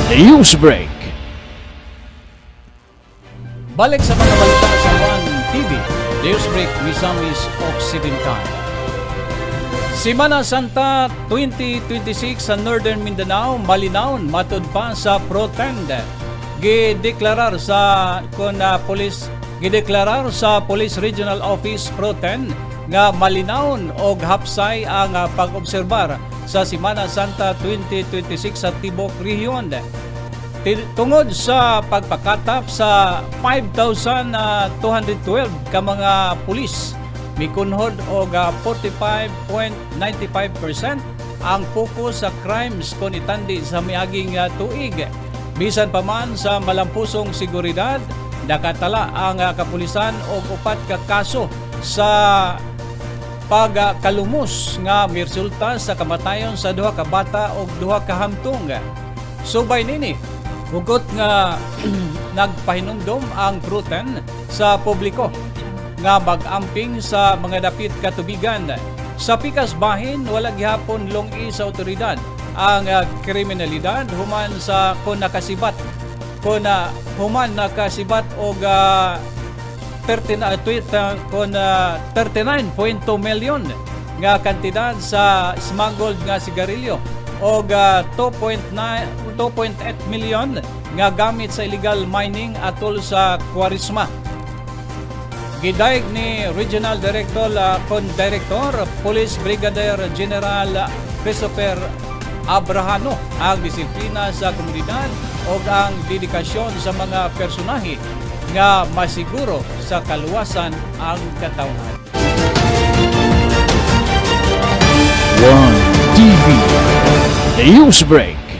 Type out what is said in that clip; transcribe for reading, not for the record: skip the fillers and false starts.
Newsbreak. Balik sa mga balita sa One TV, Newsbreak Misamis Occidental. Semana Santa 2026 sa Northern Mindanao, malinaon matud pa sa Pro-Tend. Gideklarar sa Police Regional Office Pro-Tend nga malinaon og hapsay ang pag-obserbar sa Semana Santa 2026 sa Tibok Region. Tungod sa pagpakatap sa 5,212 ka mga pulis, mikunhod og 45.95% ang focus sa crimes kon itandi sa miaging tuig. Bisan pa man sa malampusong seguridad, nakatala ang kapulisan og 4 ka kaso sa pagkalumos nga miresulta sa kamatayon sa 2 ka bata og 2 ka hamtong. Subay nini, hugot nga nagpahinumdom ang Pro-Tend sa publiko nga mag-amping sa mga dapit katubigan. Sa pikas bahin, wala gihapon lungi sa otoridad ang kriminalidad human sa kon nakasibat og 39.2 milyon nga kantidad sa smuggled nga sigarilyo og 2.8 milyon nga gamit sa illegal mining atol sa Quaresma. Gidayeg ni Regional Director Police Brigadier General Christopher Abrahano ang disiplina sa komunidad o ang dedikasyon sa mga personahe nga masiguro sa kaluwasan ang katawhan. One TV. Newsbreak.